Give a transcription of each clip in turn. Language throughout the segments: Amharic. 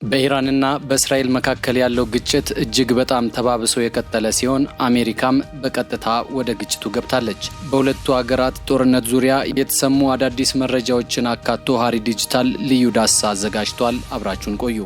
በኢራንና በእስራኤል መካከል ያለው ግጭት እጅግ በጣም ተባብሶ የቀጠለ ሲሆን አሜሪካም በቀጥታ ወደ ግጭቱ ገብታለች። በሁለቱ ሀገራት ጦርነት ዙሪያ የተሰሙ አዳዲስ መረጃዎችን አካቶ ሃሪ ዲጂታል ልዩ ዳሰሳ አዘጋጅቷል። አብራችሁን ቆዩ።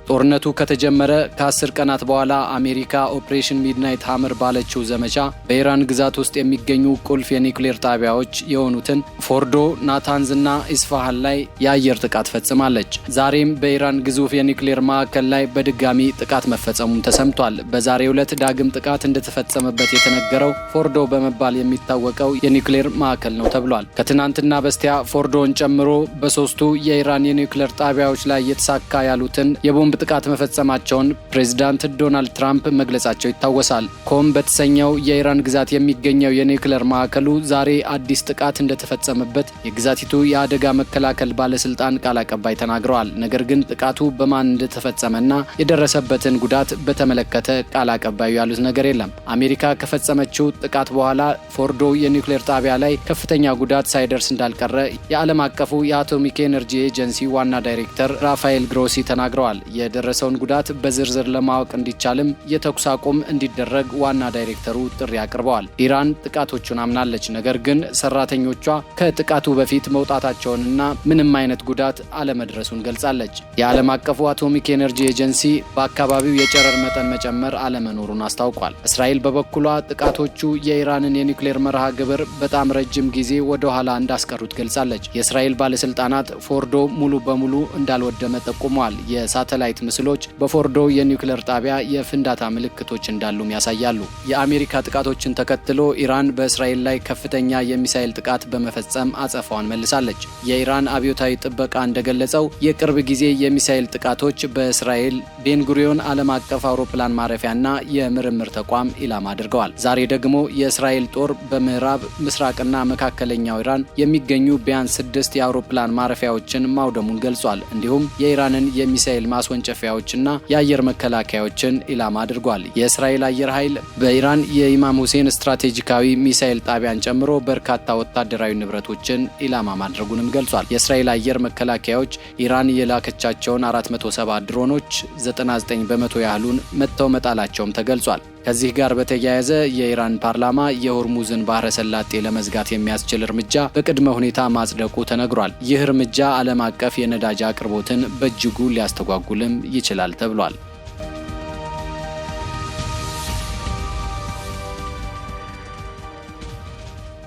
ጦርነቱ ከተጀመረ ከ10 ቀናት በኋላ አሜሪካ ኦፕሬሽን ሚድናይት ሃመር ባለችው ዘመቻ በኢራን ግዛት ውስጥ የሚገኙ ቁልፍ የኒውክሌር ጣቢያዎች የሆኑትን ፎርዶ፣ ናታንዝ እና ኢስፋሃን ላይ የአየር ጥቃት ፈጽማለች። ዛሬም በኢራን ግዙፍ የኒውክሌር ማዕከል ላይ በድጋሚ ጥቃት መፈጸሙም ተሰምቷል። በዛሬው ዕለት ዳግም ጥቃት እንደተፈጸመበት የተነገረው ፎርዶ በመባል የሚታወቀው የኒውክሌር ማዕከል ነው ተብሏል። ከትናንትና በስቲያ ፎርዶን ጨምሮ በሶስቱ የኢራን የኒውክሌር ጣቢያዎች ላይ የተሳካ ያሉትን የቦምብ ጥቃት መፈጸማቸውን ፕሬዝዳንት ዶናልድ ትራምፕ መግለጻቸው ይታወሳል። ኮም በተሰኘው የኢራን ግዛት የሚገኘው የኒውክሌር ማዕከሉ ዛሬ አዲስ ጥቃት እንደተፈጸመበት የግዛቲቱ የአደጋ መከላከል ባለስልጣን ቃል አቀባይ ተናግረዋል። ነገር ግን ጥቃቱ በማን እንደተፈጸመና የደረሰበትን ጉዳት በተመለከተ ቃል አቀባዩ ያሉት ነገር የለም። አሜሪካ ከፈጸመችው ጥቃት በኋላ ፎርዶ የኒውክሌር ጣቢያ ላይ ከፍተኛ ጉዳት ሳይደርስ እንዳልቀረ የዓለም አቀፉ የአቶሚክ ኤነርጂ ኤጀንሲ ዋና ዳይሬክተር ራፋኤል ግሮሲ ተናግረዋል። የደረሰውን ጉዳት በዝርዝር ለማወቅ እንዲቻልም የተኩስ አቁም እንዲደረግ ዋና ዳይሬክተሩ ጥሪ አቅርበዋል። ኢራን ጥቃቶቹን አምናለች፣ ነገር ግን ሰራተኞቿ ከጥቃቱ በፊት መውጣታቸውንና ምንም አይነት ጉዳት አለመድረሱን ገልጻለች። የዓለም አቀፉ አቶሚክ ኤነርጂ ኤጀንሲ በአካባቢው የጨረር መጠን መጨመር አለመኖሩን አስታውቋል። እስራኤል በበኩሏ ጥቃቶቹ የኢራንን የኒውክሌር መርሃ ግብር በጣም ረጅም ጊዜ ወደ ኋላ እንዳስቀሩት ገልጻለች። የእስራኤል ባለስልጣናት ፎርዶ ሙሉ በሙሉ እንዳልወደመ ጠቁመዋል። የሳተላይት ምስሎች በፎርዶ የኒውክሌር ጣቢያ የፍንዳታ ምልክቶች እንዳሉም ያሳያሉ። የአሜሪካ ጥቃቶችን ተከትሎ ኢራን በእስራኤል ላይ ከፍተኛ የሚሳኤል ጥቃት በመፈጸም አጸፋዋን መልሳለች። የኢራን አብዮታዊ ጥበቃ እንደገለጸው የቅርብ ጊዜ የሚሳኤል ጥቃቶች በእስራኤል ቤንጉሪዮን ዓለም አቀፍ አውሮፕላን ማረፊያና የምርምር ተቋም ኢላማ አድርገዋል። ዛሬ ደግሞ የእስራኤል ጦር በምዕራብ ምስራቅና መካከለኛው ኢራን የሚገኙ ቢያንስ 6 የአውሮፕላን ማረፊያዎችን ማውደሙን ገልጿል። እንዲሁም የኢራንን የሚሳኤል ማስወንጨፊያዎችና የአየር መከላከያዎችን ኢላማ አድርጓል። የእስራኤል አየር ኃይል በኢራን የኢማም ሁሴን ስትራቴጂካዊ ሚሳኤል ጣቢያን ጨምሮ በርካታ ወታደራዊ ንብረቶችን ኢላማ ማድረጉንም ገልጿል። የእስራኤል አየር መከላከያዎች ኢራን የላከቻቸውን 470 ድሮኖች 99 በመቶ ያህሉን መጥተው መጣላቸውም ተገልጿል። ከዚህ ጋር በተያያዘ የኢራን ፓርላማ የሆርሙዝን ባህረ ሰላጤ ለመዝጋት የሚያስችል እርምጃ በቅድመ ሁኔታ ማጽደቁ ተነግሯል። ይህ እርምጃ ዓለም አቀፍ የነዳጅ አቅርቦትን በእጅጉ ሊያስተጓጉልም ይችላል ተብሏል።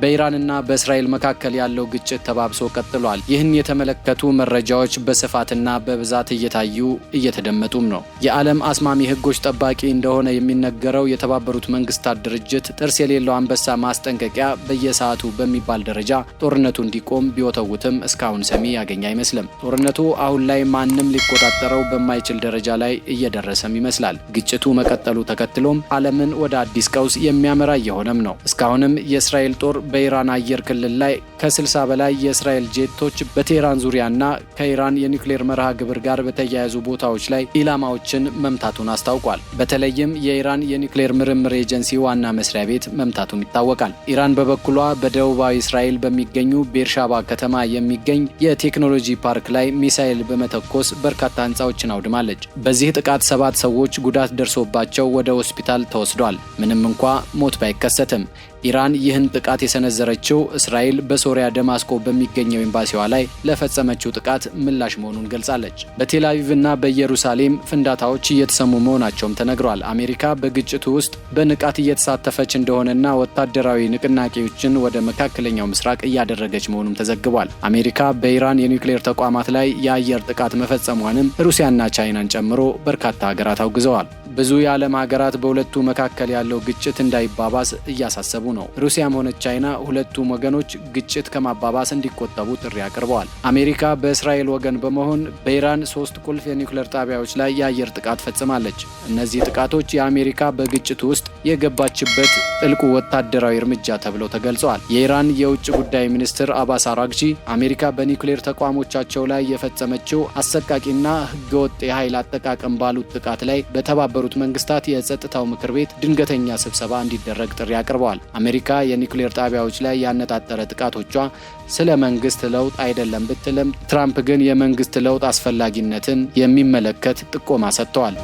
በኢራንና በእስራኤል መካከል ያለው ግጭት ተባብሶ ቀጥሏል። ይህን የተመለከቱ መረጃዎች በስፋትና በብዛት እየተደመጡም ነው። የዓለም አስማሚ ሕጎች ጠባቂ እንደሆነ የሚነገረው የተባበሩት መንግስታት ድርጅት ጥርስ የሌለው አንበሳ ማስጠንቀቂያ በየሰዓቱ በሚባል ደረጃ ጦርነቱ እንዲቆም ቢወተውትም እስካሁን ሰሚ ያገኝ አይመስልም። ጦርነቱ አሁን ላይ ማንም ሊቆጣጠረው በማይችል ደረጃ ላይ እየደረሰም ይመስላል። ግጭቱ መቀጠሉ ተከትሎም ዓለምን ወደ አዲስ ቀውስ የሚያመራ እየሆነም ነው። እስካሁንም የእስራኤል ጦር በኢራን አየር ክልል ላይ ከ60 በላይ የእስራኤል ጄቶች በቴህራን ዙሪያና ከኢራን የኒውክሌር መርሃ ግብር ጋር በተያያዙ ቦታዎች ላይ ኢላማዎችን መምታቱን አስታውቋል። በተለይም የኢራን የኒውክሌር ምርምር ኤጀንሲ ዋና መስሪያ ቤት መምታቱም ይታወቃል። ኢራን በበኩሏ በደቡባዊ እስራኤል በሚገኙ ቤርሻባ ከተማ የሚገኝ የቴክኖሎጂ ፓርክ ላይ ሚሳኤል በመተኮስ በርካታ ህንፃዎችን አውድማለች። በዚህ ጥቃት 7 ሰዎች ጉዳት ደርሶባቸው ወደ ሆስፒታል ተወስዷል። ምንም እንኳ ሞት ባይከሰትም ኢራን ይህን ጥቃት የሰነዘረችው እስራኤል በሶሪያ ደማስቆ በሚገኘው ኤምባሲዋ ላይ ለፈጸመችው ጥቃት ምላሽ መሆኑን ገልጻለች። በቴል አቪቭና በኢየሩሳሌም ፍንዳታዎች እየተሰሙ መሆናቸውም ተነግሯል። አሜሪካ በግጭቱ ውስጥ በንቃት እየተሳተፈች እንደሆነና ወታደራዊ ንቅናቄዎችን ወደ መካከለኛው ምስራቅ እያደረገች መሆኑም ተዘግቧል። አሜሪካ በኢራን የኒውክሌር ተቋማት ላይ የአየር ጥቃት መፈጸሟንም ሩሲያና ቻይናን ጨምሮ በርካታ ሀገራት አውግዘዋል። ብዙ የዓለም ሀገራት በሁለቱ መካከል ያለው ግጭት እንዳይባባስ እያሳሰቡ ነው። ሩሲያም ሆነች ቻይና ሁለቱም ወገኖች ግጭት ከማባባስ እንዲቆጠቡ ጥሪ አቅርበዋል። አሜሪካ በእስራኤል ወገን በመሆን በኢራን 3 ቁልፍ የኒውክሌር ጣቢያዎች ላይ የአየር ጥቃት ፈጽማለች። እነዚህ ጥቃቶች የአሜሪካ በግጭቱ ውስጥ የገባችበት ጥልቁ ወታደራዊ እርምጃ ተብለው ተገልጸዋል። የኢራን የውጭ ጉዳይ ሚኒስትር አባስ አራግቺ አሜሪካ በኒውክሌር ተቋሞቻቸው ላይ የፈጸመችው አሰቃቂና ህገወጥ የኃይል አጠቃቀም ባሉት ጥቃት ላይ በተባበሩት የተባበሩት መንግስታት የጸጥታው ምክር ቤት ድንገተኛ ስብሰባ እንዲደረግ ጥሪ አቅርበዋል። አሜሪካ የኒውክሌር ጣቢያዎች ላይ ያነጣጠረ ጥቃቶቿ ስለ መንግስት ለውጥ አይደለም ብትልም ትራምፕ ግን የመንግስት ለውጥ አስፈላጊነትን የሚመለከት ጥቆማ ሰጥተዋል።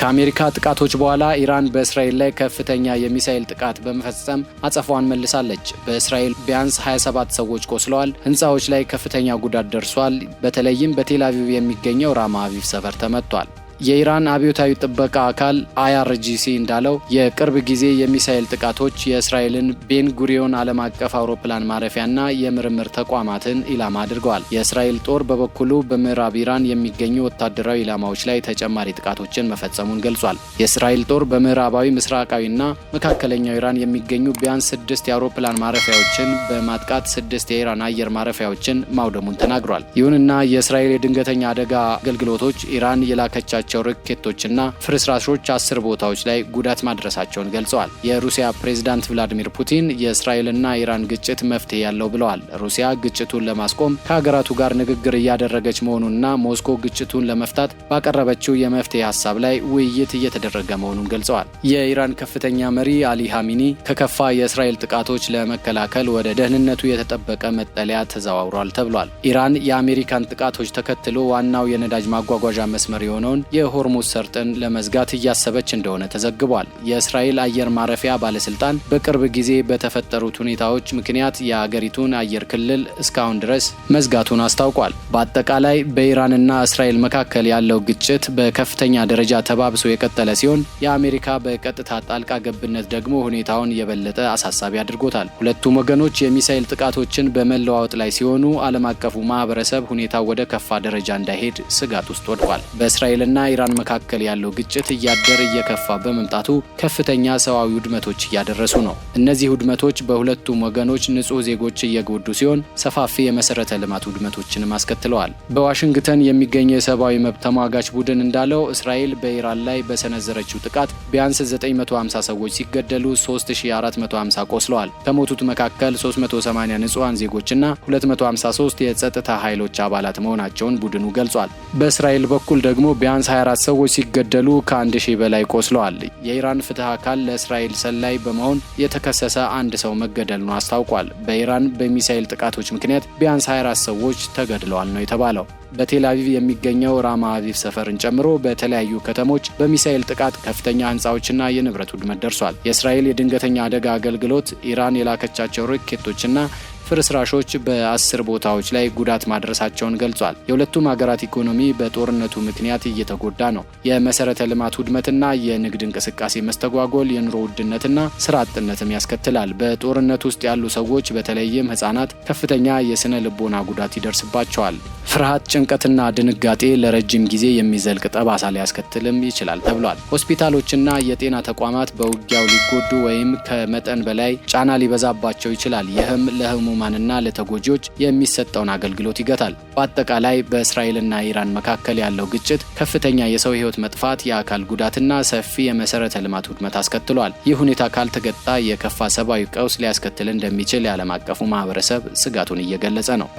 ከአሜሪካ ጥቃቶች በኋላ ኢራን በእስራኤል ላይ ከፍተኛ የሚሳኤል ጥቃት በመፈጸም አጸፋዋን መልሳለች። በእስራኤል ቢያንስ 27 ሰዎች ቆስለዋል። ህንፃዎች ላይ ከፍተኛ ጉዳት ደርሷል። በተለይም በቴል አቪቭ የሚገኘው ራማ አቪቭ ሰፈር ተመቷል። የኢራን አብዮታዊ ጥበቃ አካል IRGC እንዳለው የቅርብ ጊዜ የሚሳኤል ጥቃቶች የእስራኤልን ቤን ጉሪዮን ዓለም አቀፍ አውሮፕላን ማረፊያና የምርምር ተቋማትን ኢላማ አድርገዋል። የእስራኤል ጦር በበኩሉ በምዕራብ ኢራን የሚገኙ ወታደራዊ ኢላማዎች ላይ ተጨማሪ ጥቃቶችን መፈጸሙን ገልጿል። የእስራኤል ጦር በምዕራባዊ ምስራቃዊና መካከለኛው ኢራን የሚገኙ ቢያንስ 6 የአውሮፕላን ማረፊያዎችን በማጥቃት 6 የኢራን አየር ማረፊያዎችን ማውደሙን ተናግሯል። ይሁንና የእስራኤል የድንገተኛ አደጋ አገልግሎቶች ኢራን የላከቻቸው ሮኬቶችና ፍርስራሾች 10 ቦታዎች ላይ ጉዳት ማድረሳቸውን ገልጸዋል። የሩሲያ ፕሬዝዳንት ቭላዲሚር ፑቲን የእስራኤልና ኢራን ግጭት መፍትሄ ያለው ብለዋል። ሩሲያ ግጭቱን ለማስቆም ከሀገራቱ ጋር ንግግር እያደረገች መሆኑንና ሞስኮ ግጭቱን ለመፍታት ባቀረበችው የመፍትሄ ሀሳብ ላይ ውይይት እየተደረገ መሆኑን ገልጸዋል። የኢራን ከፍተኛ መሪ አሊ ሀሚኒ ከከፋ የእስራኤል ጥቃቶች ለመከላከል ወደ ደህንነቱ የተጠበቀ መጠለያ ተዘዋውሯል ተብሏል። ኢራን የአሜሪካን ጥቃቶች ተከትሎ ዋናው የነዳጅ ማጓጓዣ መስመር የሆነውን የሆርሙዝ ሰርጥን ለመዝጋት እያሰበች እንደሆነ ተዘግቧል። የእስራኤል አየር ማረፊያ ባለስልጣን በቅርብ ጊዜ በተፈጠሩት ሁኔታዎች ምክንያት የአገሪቱን አየር ክልል እስካሁን ድረስ መዝጋቱን አስታውቋል። በአጠቃላይ በኢራንና እስራኤል መካከል ያለው ግጭት በከፍተኛ ደረጃ ተባብሶ የቀጠለ ሲሆን የአሜሪካ በቀጥታ ጣልቃ ገብነት ደግሞ ሁኔታውን የበለጠ አሳሳቢ አድርጎታል። ሁለቱም ወገኖች የሚሳኤል ጥቃቶችን በመለዋወጥ ላይ ሲሆኑ ዓለም አቀፉ ማህበረሰብ ሁኔታው ወደ ከፋ ደረጃ እንዳይሄድ ስጋት ውስጥ ወድቋል። በእስራኤልና ኢራን መካከል ያለው ግጭት እያደረ እየከፋ በመምጣቱ ከፍተኛ ሰዋዊ ውድመቶች እያደረሱ ነው። እነዚህ ውድመቶች በሁለቱም ወገኖች ንጹህ ዜጎች እየጎዱ ሲሆን ሰፋፊ የመሰረተ ልማት ውድመቶችንም አስከትለዋል። በዋሽንግተን የሚገኘው የሰብአዊ መብት ተሟጋች ቡድን እንዳለው እስራኤል በኢራን ላይ በሰነዘረችው ጥቃት ቢያንስ 950 ሰዎች ሲገደሉ 3450 ቆስለዋል። ከሞቱት መካከል 380 ንጹሃን ዜጎችና 253 የጸጥታ ኃይሎች አባላት መሆናቸውን ቡድኑ ገልጿል። በእስራኤል በኩል ደግሞ ቢያንስ 24 ሰዎች ሲገደሉ ከ1000 በላይ ቆስለዋል። የኢራን ፍትህ አካል ለእስራኤል ሰላይ በመሆን የተከሰሰ አንድ ሰው መገደሉን አስታውቋል። በኢራን በሚሳኤል ጥቃቶች ምክንያት ቢያንስ 24 ሰዎች ተገድለዋል ነው የተባለው። በቴል አቪቭ የሚገኘው ራማ አቪቭ ሰፈርን ጨምሮ በተለያዩ ከተሞች በሚሳኤል ጥቃት ከፍተኛ ህንፃዎችና የንብረት ውድመት ደርሷል። የእስራኤል የድንገተኛ አደጋ አገልግሎት ኢራን የላከቻቸው ሮኬቶችና ፍርስራሾች በ10 ቦታዎች ላይ ጉዳት ማድረሳቸውን ገልጿል። የሁለቱም ሀገራት ኢኮኖሚ በጦርነቱ ምክንያት እየተጎዳ ነው። የመሰረተ ልማት ውድመትና የንግድ እንቅስቃሴ መስተጓጎል የኑሮ ውድነትና ስራ አጥነትም ያስከትላል። በጦርነት ውስጥ ያሉ ሰዎች በተለይም ህጻናት ከፍተኛ የስነ ልቦና ጉዳት ይደርስባቸዋል። ፍርሃት፣ ጭንቀትና ድንጋጤ ለረጅም ጊዜ የሚዘልቅ ጠባሳ ሊያስከትልም ይችላል ተብሏል። ሆስፒታሎችና የጤና ተቋማት በውጊያው ሊጎዱ ወይም ከመጠን በላይ ጫና ሊበዛባቸው ይችላል። ይህም ለህሙማንና ለተጎጂዎች የሚሰጠውን አገልግሎት ይገታል። በአጠቃላይ በእስራኤልና ኢራን መካከል ያለው ግጭት ከፍተኛ የሰው ህይወት መጥፋት፣ የአካል ጉዳትና ሰፊ የመሰረተ ልማት ውድመት አስከትሏል። ይህ ሁኔታ ካልተገታ የከፋ ሰብአዊ ቀውስ ሊያስከትል እንደሚችል የዓለም አቀፉ ማህበረሰብ ስጋቱን እየገለጸ ነው።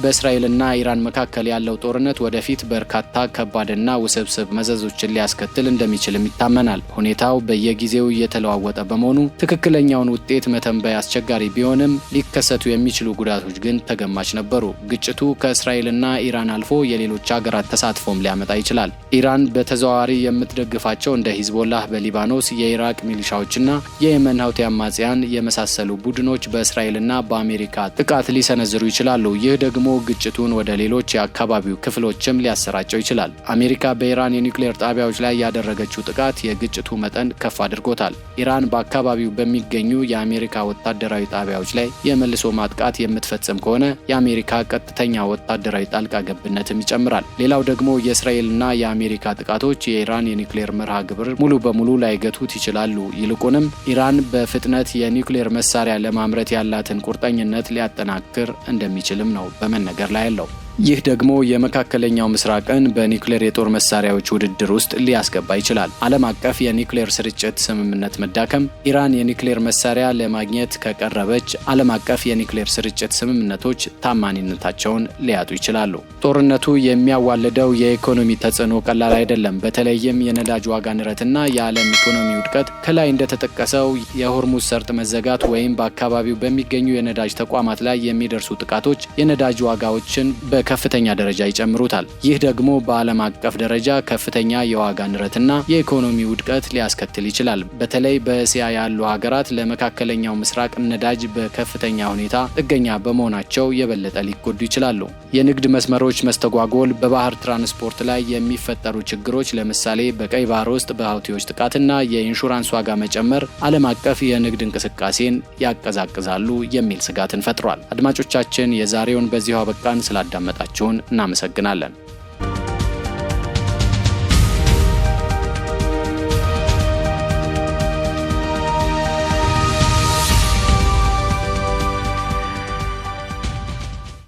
በእስራኤልና ኢራን መካከል ያለው ጦርነት ወደፊት በርካታ ከባድና ውስብስብ መዘዞችን ሊያስከትል እንደሚችልም ይታመናል። ሁኔታው በየጊዜው እየተለዋወጠ በመሆኑ ትክክለኛውን ውጤት መተንበይ አስቸጋሪ ቢሆንም ሊከሰቱ የሚችሉ ጉዳቶች ግን ተገማች ነበሩ። ግጭቱ ከእስራኤልና ኢራን አልፎ የሌሎች ሀገራት ተሳትፎም ሊያመጣ ይችላል። ኢራን በተዘዋዋሪ የምትደግፋቸው እንደ ሂዝቦላህ በሊባኖስ፣ የኢራቅ ሚሊሻዎችና የየመን ሀውቲ አማጽያን የመሳሰሉ ቡድኖች በእስራኤልና በአሜሪካ ጥቃት ሊሰነዝሩ ይችላሉ። ይህ ደግሞ ግጭቱን ወደ ሌሎች የአካባቢው ክፍሎችም ሊያሰራጨው ይችላል። አሜሪካ በኢራን የኒውክሌር ጣቢያዎች ላይ ያደረገችው ጥቃት የግጭቱ መጠን ከፍ አድርጎታል። ኢራን በአካባቢው በሚገኙ የአሜሪካ ወታደራዊ ጣቢያዎች ላይ የመልሶ ማጥቃት የምትፈጽም ከሆነ የአሜሪካ ቀጥተኛ ወታደራዊ ጣልቃ ገብነትም ይጨምራል። ሌላው ደግሞ የእስራኤልና የአሜሪካ ጥቃቶች የኢራን የኒውክሌር መርሃ ግብር ሙሉ በሙሉ ላይገቱት ይችላሉ። ይልቁንም ኢራን በፍጥነት የኒውክሌር መሳሪያ ለማምረት ያላትን ቁርጠኝነት ሊያጠናክር እንደሚችልም ነው በመነገር ላይ ያለው። ይህ ደግሞ የመካከለኛው ምስራቅን በኒውክሌር የጦር መሳሪያዎች ውድድር ውስጥ ሊያስገባ ይችላል። ዓለም አቀፍ የኒውክሌር ስርጭት ስምምነት መዳከም ኢራን የኒውክሌር መሳሪያ ለማግኘት ከቀረበች ዓለም አቀፍ የኒውክሌር ስርጭት ስምምነቶች ታማኒነታቸውን ሊያጡ ይችላሉ። ጦርነቱ የሚያዋልደው የኢኮኖሚ ተጽዕኖ ቀላል አይደለም። በተለይም የነዳጅ ዋጋ ንረትና የዓለም ኢኮኖሚ ውድቀት ከላይ እንደተጠቀሰው የሆርሙዝ ሰርጥ መዘጋት ወይም በአካባቢው በሚገኙ የነዳጅ ተቋማት ላይ የሚደርሱ ጥቃቶች የነዳጅ ዋጋዎችን በከፍተኛ ደረጃ ይጨምሩታል። ይህ ደግሞ በዓለም አቀፍ ደረጃ ከፍተኛ የዋጋ ንረትና የኢኮኖሚ ውድቀት ሊያስከትል ይችላል። በተለይ በእስያ ያሉ ሀገራት ለመካከለኛው ምስራቅ ነዳጅ በከፍተኛ ሁኔታ ጥገኛ በመሆናቸው የበለጠ ሊጎዱ ይችላሉ። የንግድ መስመሮች መስተጓጎል፣ በባህር ትራንስፖርት ላይ የሚፈጠሩ ችግሮች ለምሳሌ በቀይ ባህር ውስጥ በሁቲዎች ጥቃትና የኢንሹራንስ ዋጋ መጨመር ዓለም አቀፍ የንግድ እንቅስቃሴን ያቀዛቅዛሉ የሚል ስጋትን ፈጥሯል። አድማጮቻችን፣ የዛሬውን በዚሁ አበቃን። ስላዳመጣችሁን እናመሰግናለን።